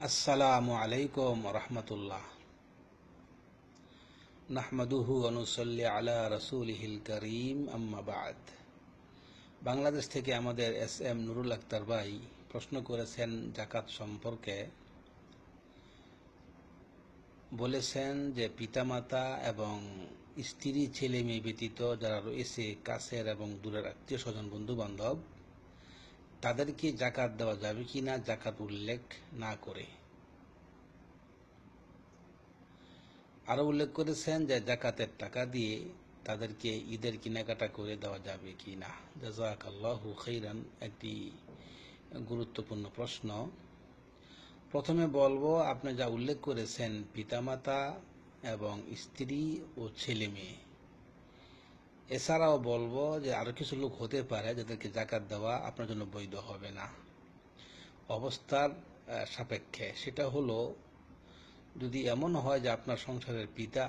আসসালামু আলাইকুম রহমতুল্লাহ। নাহমাদুহু ওয়া নুসাল্লি আলা রাসূলিহিল কারীম, আম্মা বা'দ। বাংলাদেশ থেকে আমাদের এস নুরুল আক্তার ভাই প্রশ্ন করেছেন যাকাত সম্পর্কে। বলেছেন যে পিতামাতা এবং স্ত্রী, ছেলে মেয়ে ব্যতীত যারা রয়েছে কাছের এবং দূরের আত্মীয় স্বজন, বন্ধু বান্ধব, তাদেরকে যাকাত দেওয়া যাবে কিনা যাকাত উল্লেখ না করে। আরো উল্লেখ করেছেন যে জাকাতের টাকা দিয়ে তাদেরকে ঈদের কেনাকাটা করে দেওয়া যাবে কি না। জাযাকাল্লাহু খাইরান। একটি গুরুত্বপূর্ণ প্রশ্ন। প্রথমে বলবো, আপনি যা উল্লেখ করেছেন পিতামাতা এবং স্ত্রী ও ছেলে মেয়ে, এছাড়াও বলবো যে আরো কিছু লোক হতে পারে যাদেরকে জাকাত দেওয়া আপনার জন্য বৈধ হবে না অবস্থার সাপেক্ষে। সেটা হলো, যদি এমন হয় যে আপনার সংসারের পিতা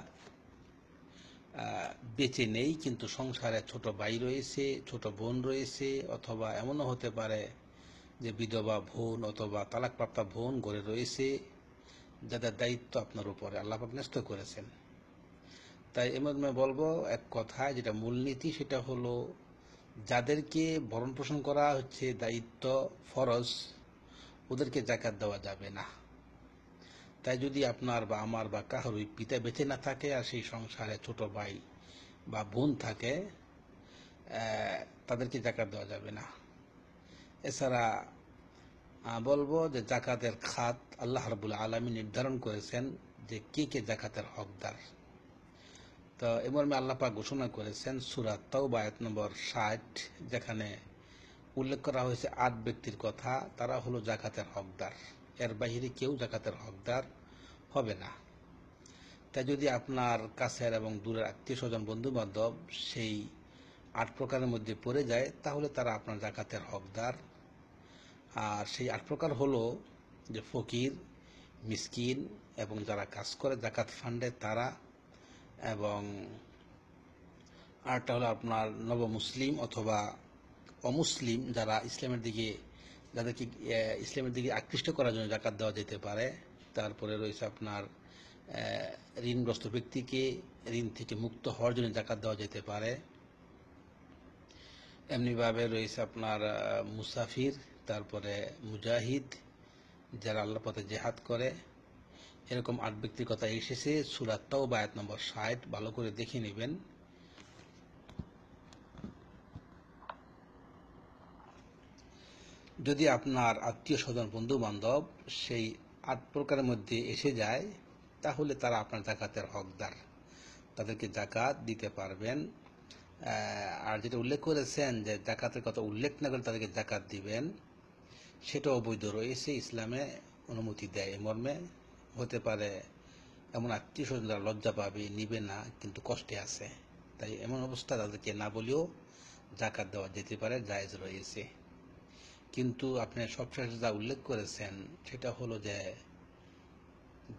বেঁচে নেই কিন্তু সংসারে ছোট ভাই রয়েছে, ছোট বোন রয়েছে, অথবা এমনও হতে পারে যে বিধবা বোন অথবা তালাকপ্রাপ্তা বোন ঘরে রয়েছে, যাদের দায়িত্ব আপনার উপরে আল্লাহ পাক ন্যস্ত করেছেন। তাই এমন বলবো, এক কথায় যেটা মূলনীতি সেটা হলো, যাদেরকে ভরণ পোষণ করা হচ্ছে দায়িত্ব, ফরজ, ওদেরকে জাকাত দেওয়া যাবে না। তাই যদি আপনার বা আমার বা কারোর পিতা বেঁচে না থাকে আর সেই সংসারে ছোট ভাই বা বোন থাকে, তাদেরকে জাকাত দেওয়া যাবে না। এছাড়া বলবো যে জাকাতের খাত আল্লাহ রাব্বুল আলামিন নির্ধারণ করেছেন যে কে কে জাকাতের হকদার। তো এ মর্মে আল্লাহ পাক ঘোষণা করেছেন সূরা তাওবা আয়াত নম্বর 60, যেখানে উল্লেখ করা হয়েছে 8 ব্যক্তির কথা। তারা হলো জাকাতের হকদার, এর বাইরে কেউ জাকাতের হকদার হবে না। তাই যদি আপনার কাছের এবং দূরের আত্মীয় স্বজন, বন্ধু বান্ধব সেই 8 প্রকারের মধ্যে পড়ে যায়, তাহলে তারা আপনার জাকাতের হকদার। আর সেই 8 প্রকার হলো যে ফকির, মিসকিন, এবং যারা কাজ করে জাকাত ফান্ডে তারা, এবং আরটা হলো আপনার নবমুসলিম অথবা অমুসলিম, যারা ইসলামের দিকে, যাদেরকে ইসলামের দিকে আকৃষ্ট করার জন্য জাকাত দেওয়া যেতে পারে। তারপরে রয়েছে আপনার ঋণগ্রস্ত ব্যক্তিকে ঋণ থেকে মুক্ত হওয়ার জন্য জাকাত দেওয়া যেতে পারে। এমনিভাবে রয়েছে আপনার মুসাফির, তারপরে মুজাহিদ, যারা আল্লাহ পথে জেহাদ করে। এরকম 8 ব্যক্তির কথা এসেছে সূরা তাওবা আয়াত নম্বর 60, ভালো করে দেখে নেবেন। যদি আপনার আত্মীয় স্বজন, বন্ধু বান্ধব সেই 8 প্রকারের মধ্যে এসে যায়, তাহলে তারা আপনার জাকাতের হকদার, তাদেরকে জাকাত দিতে পারবেন। আর যেটা উল্লেখ করেছেন যে জাকাতের কথা উল্লেখ না করে তাদেরকে জাকাত দিবেন, সেটাও অবৈধ রয়েছে, ইসলামে অনুমতি দেয় এ মর্মে। হতে পারে এমন আত্মীয় স্বজন যারা লজ্জা পাবে, নিবে না, কিন্তু কষ্টে আছে, তাই এমন অবস্থা তাদেরকে না বলেও জাকাত দেওয়া যেতে পারে, জায়েজ রয়েছে। কিন্তু আপনি সবশেষে যা উল্লেখ করেছেন সেটা হলো যে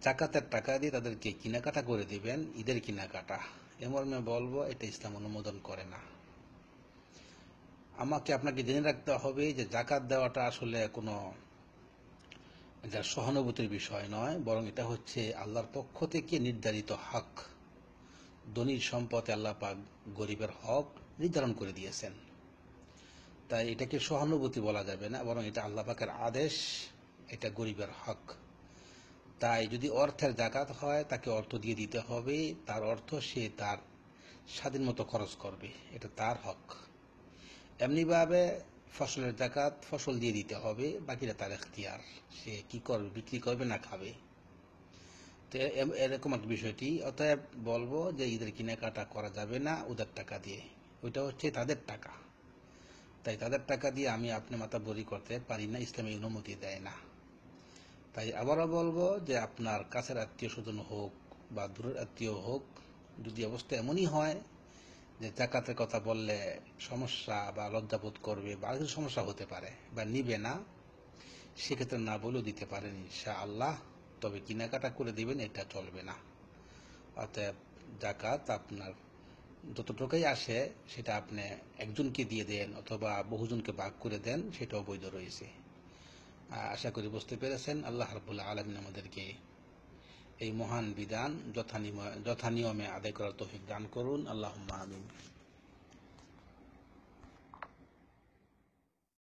জাকাতের টাকা দিয়ে তাদেরকে কেনাকাটা করে দিবেন, ঈদের কেনাকাটা। এ মর্মে বলবো, এটা ইসলাম অনুমোদন করে না। আপনাকে জেনে রাখতে হবে যে জাকাত দেওয়াটা আসলে কোনো যার সহানুভূতির বিষয় নয়, বরং এটা হচ্ছে আল্লাহর পক্ষ থেকে নির্ধারিত হক। ধনীর সম্পদে আল্লাহ পাক গরিবের হক নির্ধারণ করে দিয়েছেন। তাই এটাকে সহানুভূতি বলা যাবে না, বরং এটা আল্লাহ পাকের আদেশ, এটা গরিবের হক। তাই যদি অর্থের জাকাত হয়, তাকে অর্থ দিয়ে দিতে হবে, তার অর্থ সে তার স্বাধীন মতো খরচ করবে, এটা তার হক। এমনিভাবে ফসলের জাকাত ফসল দিয়ে দিতে হবে, বাকিটা তার এখতিয়ার, সে কি করবে, বিক্রি করবে না খাবে। তো এরকম একটা বিষয়টি। অতএব বলবো যে ঈদের কেনাকাটা করা যাবে না ওদের টাকা দিয়ে, ওইটা হচ্ছে তাদের টাকা। তাই তাদের টাকা দিয়ে আমি আপনি মাথা বরি করতে পারি না, ইসলামী অনুমতি দেয় না। তাই আবারও বলবো যে আপনার কাছের আত্মীয় স্বজন হোক বা দূরের আত্মীয় হোক, যদি অবস্থা এমনই হয় যে জাকাতের কথা বললে সমস্যা বা লজ্জাবোধ করবে বা কিছু সমস্যা হতে পারে বা নিবে না, সেক্ষেত্রে না বলেও দিতে পারেন ইনশাআল্লাহ। তবে কেনাকাটা করে দিবেন, এটা চলবে না। অতএব জাকাত আপনার যতটুকুই আসে সেটা আপনি একজনকে দিয়ে দেন অথবা বহুজনকে ভাগ করে দেন, সেটাও বৈধ রয়েছে। আশা করি বুঝতে পেরেছেন। আল্লাহ রাব্বুল আলামিন আমাদেরকে এই মহান বিধান যথানিয়মে আদায় করার তৌফিক দান করুন। আল্লাহুম্মা আমিন।